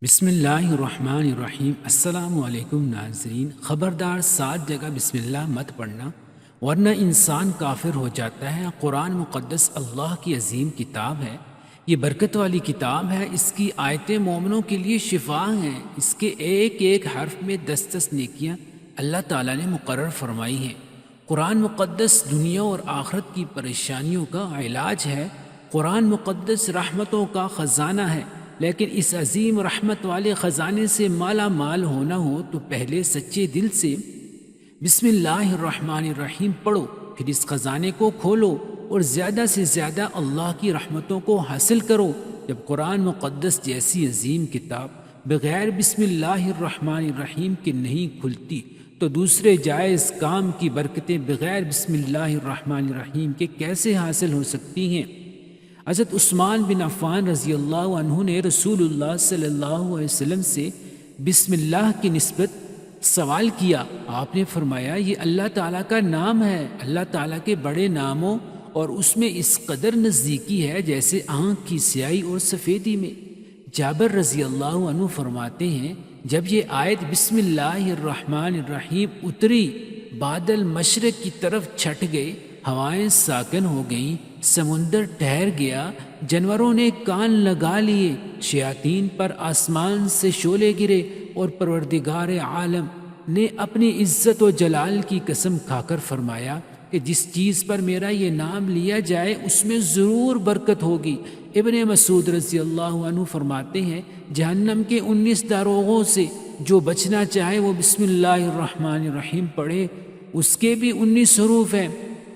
بسم اللہ الرحمن الرحیم۔ السلام علیکم ناظرین، خبردار 7 جگہ بسم اللہ مت پڑھنا ورنہ انسان کافر ہو جاتا ہے۔ قرآن مقدس اللہ کی عظیم کتاب ہے، یہ برکت والی کتاب ہے، اس کی آیتیں مومنوں کے لیے شفا ہیں، اس کے ایک ایک حرف میں 10 نیکیاں اللہ تعالیٰ نے مقرر فرمائی ہیں۔ قرآن مقدس دنیا اور آخرت کی پریشانیوں کا علاج ہے، قرآن مقدس رحمتوں کا خزانہ ہے، لیکن اس عظیم رحمت والے خزانے سے مالا مال ہونا ہو تو پہلے سچے دل سے بسم اللہ الرحمن الرحیم پڑھو، پھر اس خزانے کو کھولو اور زیادہ سے زیادہ اللہ کی رحمتوں کو حاصل کرو۔ جب قرآن مقدس جیسی عظیم کتاب بغیر بسم اللہ الرحمن الرحیم کے نہیں کھلتی تو دوسرے جائز کام کی برکتیں بغیر بسم اللہ الرحمن الرحیم کے کیسے حاصل ہو سکتی ہیں؟ حضرت عثمان بن عفان رضی اللہ عنہ نے رسول اللہ صلی اللہ علیہ وسلم سے بسم اللہ کی نسبت سوال کیا۔ آپ نے فرمایا یہ اللہ تعالیٰ کا نام ہے، اللہ تعالیٰ کے بڑے ناموں اور اس میں اس قدر نزدیکی ہے جیسے آنکھ کی سیاہی اور سفیدی میں۔ جابر رضی اللہ عنہ فرماتے ہیں جب یہ آیت بسم اللہ الرحمن الرحیم اتری، بادل مشرق کی طرف چھٹ گئے، ہوائیں ساکن ہو گئیں، سمندر ٹھہر گیا، جانوروں نے کان لگا لیے، شیاطین پر آسمان سے شعلے گرے اور پروردگار عالم نے اپنی عزت و جلال کی قسم کھا کر فرمایا کہ جس چیز پر میرا یہ نام لیا جائے اس میں ضرور برکت ہوگی۔ ابن مسعود رضی اللہ عنہ فرماتے ہیں جہنم کے 19 داروغوں سے جو بچنا چاہے وہ بسم اللہ الرحمن الرحیم پڑھے، اس کے بھی 19 حروف ہیں،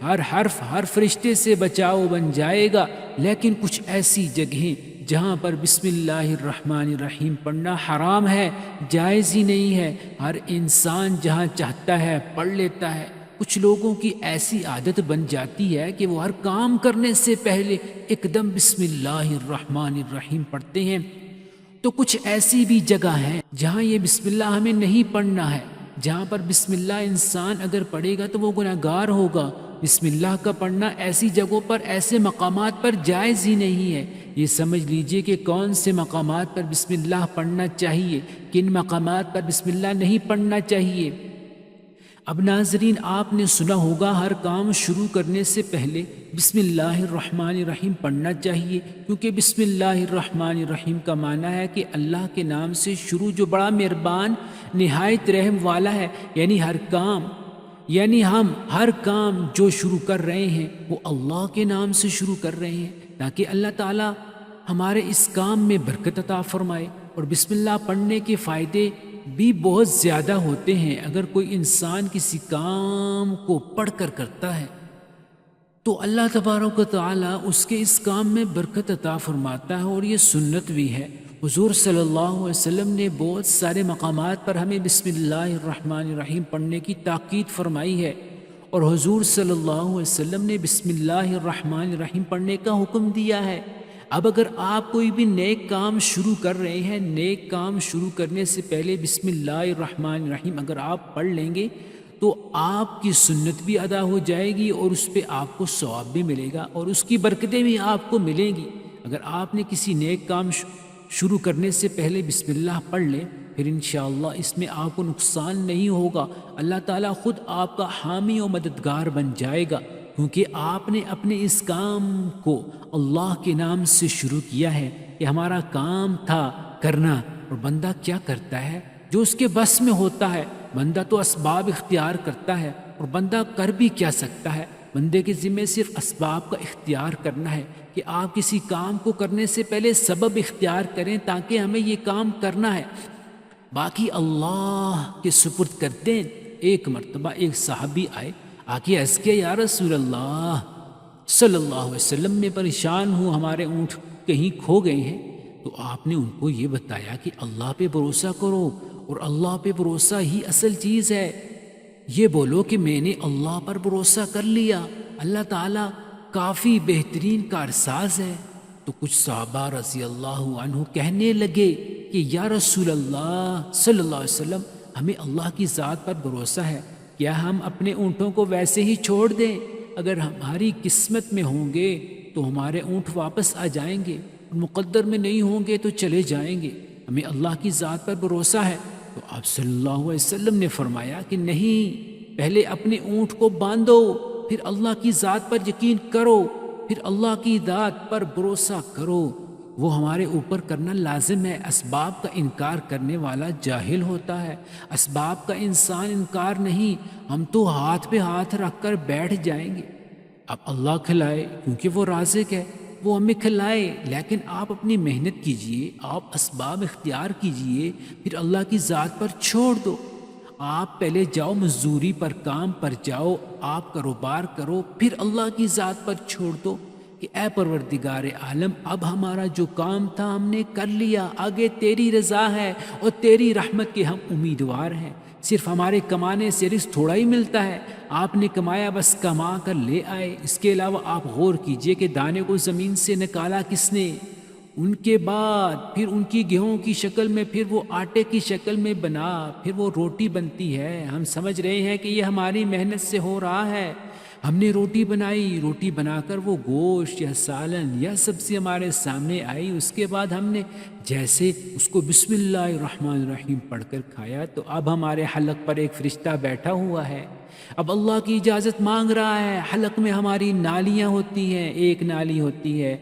ہر حرف ہر فرشتے سے بچاؤ بن جائے گا۔ لیکن کچھ ایسی جگہیں جہاں پر بسم اللہ الرحمن الرحیم پڑھنا حرام ہے، جائز ہی نہیں ہے، ہر انسان جہاں چاہتا ہے پڑھ لیتا ہے۔ کچھ لوگوں کی ایسی عادت بن جاتی ہے کہ وہ ہر کام کرنے سے پہلے ایک دم بسم اللہ الرحمن الرحیم پڑھتے ہیں، تو کچھ ایسی بھی جگہ ہیں جہاں یہ بسم اللہ ہمیں نہیں پڑھنا ہے، جہاں پر بسم اللہ انسان اگر پڑھے گا تو وہ گناہگار ہوگا۔ بسم اللہ کا پڑھنا ایسی جگہوں پر، ایسے مقامات پر جائز ہی نہیں ہے۔ یہ سمجھ لیجئے کہ کون سے مقامات پر بسم اللہ پڑھنا چاہیے، کن مقامات پر بسم اللہ نہیں پڑھنا چاہیے۔ اب ناظرین، آپ نے سنا ہوگا ہر کام شروع کرنے سے پہلے بسم اللہ الرحمن الرحیم پڑھنا چاہیے، کیونکہ بسم اللہ الرحمن الرحیم کا معنی ہے کہ اللہ کے نام سے شروع جو بڑا مہربان نہایت رحم والا ہے، یعنی ہم ہر کام جو شروع کر رہے ہیں وہ اللہ کے نام سے شروع کر رہے ہیں تاکہ اللہ تعالیٰ ہمارے اس کام میں برکت عطا فرمائے۔ اور بسم اللہ پڑھنے کے فائدے بھی بہت زیادہ ہوتے ہیں۔ اگر کوئی انسان کسی کام کو پڑھ کر کرتا ہے تو اللہ تبارک و تعالیٰ اس کے اس کام میں برکت عطا فرماتا ہے، اور یہ سنت بھی ہے۔ حضور صلی اللہ علیہ وسلم نے بہت سارے مقامات پر ہمیں بسم اللہ الرحمن الرحیم پڑھنے کی تاکید فرمائی ہے، اور حضور صلی اللہ علیہ وسلم نے بسم اللہ الرحمن الرحیم پڑھنے کا حکم دیا ہے۔ اب اگر آپ کوئی بھی نیک کام شروع کر رہے ہیں، نیک کام شروع کرنے سے پہلے بسم اللہ الرحمن الرحیم اگر آپ پڑھ لیں گے تو آپ کی سنت بھی ادا ہو جائے گی، اور اس پہ آپ کو ثواب بھی ملے گا، اور اس کی برکتیں بھی آپ کو ملیں گی۔ اگر آپ نے کسی نیک کام شروع کرنے سے پہلے بسم اللہ پڑھ لیں، پھر انشاءاللہ اس میں آپ کو نقصان نہیں ہوگا، اللہ تعالیٰ خود آپ کا حامی و مددگار بن جائے گا، کیونکہ آپ نے اپنے اس کام کو اللہ کے نام سے شروع کیا ہے۔ یہ ہمارا کام تھا کرنا، اور بندہ کیا کرتا ہے جو اس کے بس میں ہوتا ہے؟ بندہ تو اسباب اختیار کرتا ہے، اور بندہ کر بھی کیا سکتا ہے؟ بندے کے ذمہ صرف اسباب کا اختیار کرنا ہے کہ آپ کسی کام کو کرنے سے پہلے سبب اختیار کریں تاکہ ہمیں یہ کام کرنا ہے، باقی اللہ کے سپرد کرتے ہیں۔ ایک مرتبہ ایک صحابی آئے، آکے عرض کیا یا رسول اللہ صلی اللہ علیہ وسلم، میں پریشان ہوں، ہمارے اونٹ کہیں کھو گئے ہیں۔ تو آپ نے ان کو یہ بتایا کہ اللہ پہ بھروسہ کرو، اور اللہ پہ بھروسہ ہی اصل چیز ہے۔ یہ بولو کہ میں نے اللہ پر بھروسہ کر لیا، اللہ تعالیٰ کافی بہترین کارساز ہے۔ تو کچھ صحابہ رضی اللہ عنہ کہنے لگے کہ یا رسول اللہ صلی اللہ علیہ وسلم، ہمیں اللہ کی ذات پر بھروسہ ہے، کیا ہم اپنے اونٹوں کو ویسے ہی چھوڑ دیں؟ اگر ہماری قسمت میں ہوں گے تو ہمارے اونٹ واپس آ جائیں گے، اور مقدر میں نہیں ہوں گے تو چلے جائیں گے۔ ہمیں اللہ کی ذات پر بھروسہ ہے۔ تو آپ صلی اللہ علیہ وسلم نے فرمایا کہ نہیں، پہلے اپنے اونٹ کو باندھو، پھر اللہ کی ذات پر یقین کرو، پھر اللہ کی ذات پر بھروسہ کرو۔ وہ ہمارے اوپر کرنا لازم ہے۔ اسباب کا انکار کرنے والا جاہل ہوتا ہے، اسباب کا انسان انکار نہیں۔ ہم تو ہاتھ پہ ہاتھ رکھ کر بیٹھ جائیں گے، اب اللہ کھلائے کیونکہ وہ رازق ہے، وہ ہمیں کھلائے، لیکن آپ اپنی محنت کیجئے، آپ اسباب اختیار کیجئے، پھر اللہ کی ذات پر چھوڑ دو۔ آپ پہلے جاؤ مزدوری پر، کام پر جاؤ، آپ کاروبار کرو، پھر اللہ کی ذات پر چھوڑ دو کہ اے پروردگار عالم، اب ہمارا جو کام تھا ہم نے کر لیا، آگے تیری رضا ہے اور تیری رحمت کے ہم امیدوار ہیں۔ صرف ہمارے کمانے سے رزق تھوڑا ہی ملتا ہے، آپ نے کمایا بس کما کر لے آئے، اس کے علاوہ آپ غور کیجئے کہ دانے کو زمین سے نکالا کس نے، ان کے بعد پھر ان کی گیہوں کی شکل میں، پھر وہ آٹے کی شکل میں بنا، پھر وہ روٹی بنتی ہے۔ ہم سمجھ رہے ہیں کہ یہ ہماری محنت سے ہو رہا ہے، ہم نے روٹی بنائی، روٹی بنا کر وہ گوشت یا سالن یا سبزی ہمارے سامنے آئی، اس کے بعد ہم نے جیسے اس کو بسم اللہ الرحمن الرحیم پڑھ کر کھایا، تو اب ہمارے حلق پر ایک فرشتہ بیٹھا ہوا ہے، اب اللہ کی اجازت مانگ رہا ہے۔ حلق میں ہماری نالیاں ہوتی ہیں، ایک نالی ہوتی ہے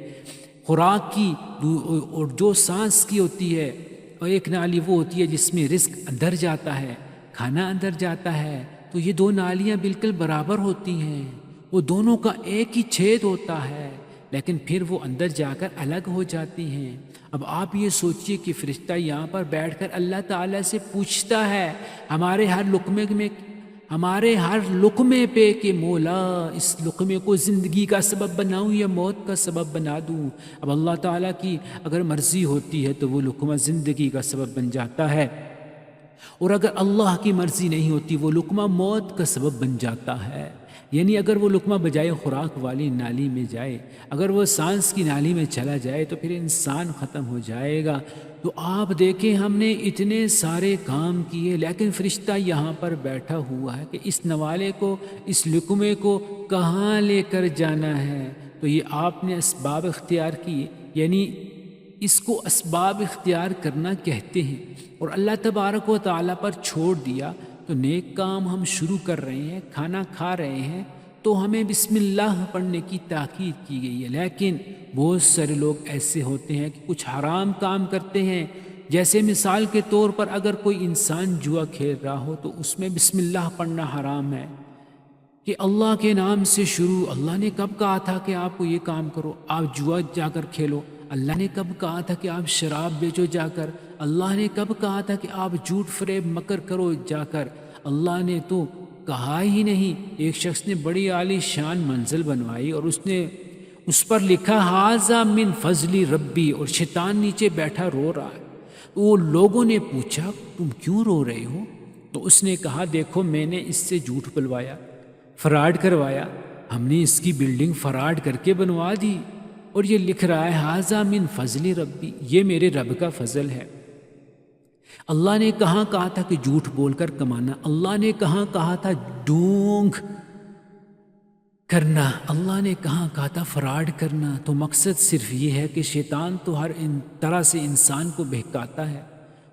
خوراک کی اور جو سانس کی ہوتی ہے، اور ایک نالی وہ ہوتی ہے جس میں رزق اندر جاتا ہے، کھانا اندر جاتا ہے۔ تو یہ دو نالیاں بالکل برابر ہوتی ہیں، وہ دونوں کا ایک ہی چھید ہوتا ہے، لیکن پھر وہ اندر جا کر الگ ہو جاتی ہیں۔ اب آپ یہ سوچئے کہ فرشتہ یہاں پر بیٹھ کر اللہ تعالیٰ سے پوچھتا ہے ہمارے ہر لقمے پہ کہ مولا اس لقمے کو زندگی کا سبب بناؤں یا موت کا سبب بنا دوں۔ اب اللہ تعالیٰ کی اگر مرضی ہوتی ہے تو وہ لقمہ زندگی کا سبب بن جاتا ہے، اور اگر اللہ کی مرضی نہیں ہوتی وہ لقمہ موت کا سبب بن جاتا ہے۔ یعنی اگر وہ لقمہ بجائے خوراک والی نالی میں جائے، اگر وہ سانس کی نالی میں چلا جائے تو پھر انسان ختم ہو جائے گا۔ تو آپ دیکھیں ہم نے اتنے سارے کام کیے، لیکن فرشتہ یہاں پر بیٹھا ہوا ہے کہ اس نوالے کو، اس لقمے کو کہاں لے کر جانا ہے۔ تو یہ آپ نے اسباب اختیار کیے، یعنی اس کو اسباب اختیار کرنا کہتے ہیں، اور اللہ تبارک و تعالیٰ پر چھوڑ دیا۔ تو نیک کام ہم شروع کر رہے ہیں، کھانا کھا رہے ہیں تو ہمیں بسم اللہ پڑھنے کی تاکید کی گئی ہے، لیکن بہت سارے لوگ ایسے ہوتے ہیں کہ کچھ حرام کام کرتے ہیں۔ جیسے مثال کے طور پر اگر کوئی انسان جوا کھیل رہا ہو تو اس میں بسم اللہ پڑھنا حرام ہے، کہ اللہ کے نام سے شروع۔ اللہ نے کب کہا تھا کہ آپ کو یہ کام کرو، آپ جوا جا کر کھیلو؟ اللہ نے کب کہا تھا کہ آپ شراب بیچو جا کر؟ اللہ نے کب کہا تھا کہ آپ جھوٹ فریب مکر کرو جا کر؟ اللہ نے تو کہا ہی نہیں۔ ایک شخص نے بڑی عالی شان منزل بنوائی اور اس نے اس پر لکھا ھذا من فضل ربی، اور شیطان نیچے بیٹھا رو رہا ہے۔ وہ لوگوں نے پوچھا تم کیوں رو رہے ہو؟ تو اس نے کہا دیکھو میں نے اس سے جھوٹ بلوایا، فراڈ کروایا، ہم نے اس کی بلڈنگ فراڈ کر کے بنوا دی، اور یہ لکھ رہا ہے ھذا من فضل ربی، یہ میرے رب کا فضل ہے۔ اللہ نے کہاں کہا تھا کہ جھوٹ بول کر کمانا؟ اللہ نے کہاں کہا تھا ڈونگ کرنا؟ اللہ نے کہاں کہا تھا فراڈ کرنا؟ تو مقصد صرف یہ ہے کہ شیطان تو ہر طرح سے انسان کو بہکاتا ہے،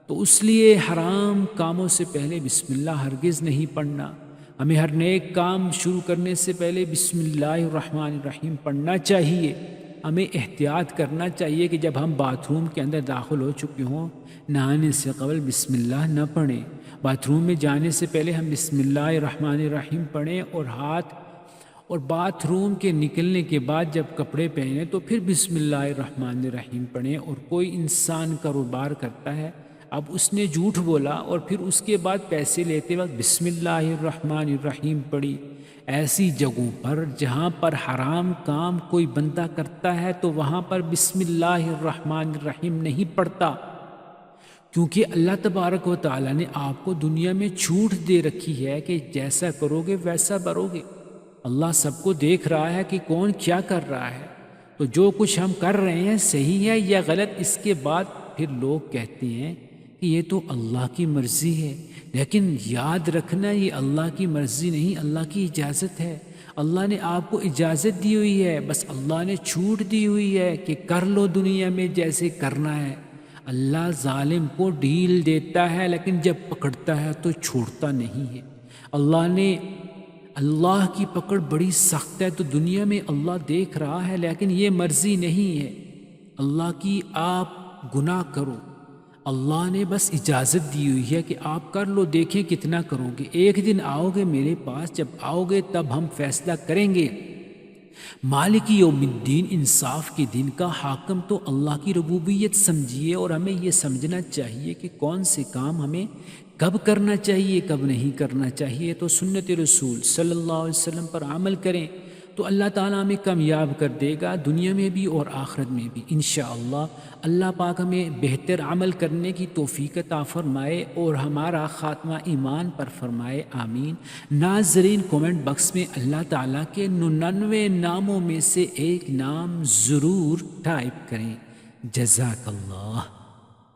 تو اس لیے حرام کاموں سے پہلے بسم اللہ ہرگز نہیں پڑھنا۔ ہمیں ہر نیک کام شروع کرنے سے پہلے بسم اللہ الرحمن الرحیم پڑھنا چاہیے۔ ہمیں احتیاط کرنا چاہیے کہ جب ہم باتھ روم کے اندر داخل ہو چکے ہوں، نہانے سے قبل بسم اللہ نہ پڑھیں۔ باتھ روم میں جانے سے پہلے ہم بسم اللہ الرحمن الرحیم پڑھیں، اور باتھ روم کے نکلنے کے بعد جب کپڑے پہنیں تو پھر بسم اللہ الرحمن الرحیم پڑھیں۔ اور کوئی انسان کاروبار کرتا ہے، اب اس نے جھوٹ بولا اور پھر اس کے بعد پیسے لیتے وقت بسم اللہ الرحمن الرحیم پڑھی۔ ایسی جگہوں پر جہاں پر حرام کام کوئی بندہ کرتا ہے تو وہاں پر بسم اللہ الرحمن الرحیم نہیں پڑھتا، کیونکہ اللہ تبارک و تعالیٰ نے آپ کو دنیا میں چھوٹ دے رکھی ہے کہ جیسا کرو گے ویسا برو گے۔ اللہ سب کو دیکھ رہا ہے کہ کون کیا کر رہا ہے، تو جو کچھ ہم کر رہے ہیں صحیح ہے یا غلط، اس کے بعد پھر لوگ کہتے ہیں کہ یہ تو اللہ کی مرضی ہے، لیکن یاد رکھنا یہ اللہ کی مرضی نہیں، اللہ کی اجازت ہے۔ اللہ نے آپ کو اجازت دی ہوئی ہے، بس اللہ نے چھوٹ دی ہوئی ہے کہ کر لو دنیا میں جیسے کرنا ہے۔ اللہ ظالم کو ڈھیل دیتا ہے لیکن جب پکڑتا ہے تو چھوڑتا نہیں ہے۔ اللہ کی پکڑ بڑی سخت ہے، تو دنیا میں اللہ دیکھ رہا ہے لیکن یہ مرضی نہیں ہے اللہ کی آپ گناہ کرو۔ اللہ نے بس اجازت دی ہوئی ہے کہ آپ کر لو، دیکھیں کتنا کرو گے۔ ایک دن آؤ گے میرے پاس، جب آؤ گے تب ہم فیصلہ کریں گے۔ مالک یوم الدین، انصاف کے دن کا حاکم تو اللہ کی ربوبیت سمجھیے، اور ہمیں یہ سمجھنا چاہیے کہ کون سے کام ہمیں کب کرنا چاہیے کب نہیں کرنا چاہیے۔ تو سنت رسول صلی اللہ علیہ وسلم پر عمل کریں تو اللہ تعالیٰ ہمیں کامیاب کر دے گا، دنیا میں بھی اور آخرت میں بھی انشاءاللہ۔ اللہ پاک ہمیں بہتر عمل کرنے کی توفیق عطا فرمائے اور ہمارا خاتمہ ایمان پر فرمائے، آمین۔ ناظرین، کومنٹ باکس میں اللہ تعالیٰ کے 99 ناموں میں سے ایک نام ضرور ٹائپ کریں۔ جزاک اللہ۔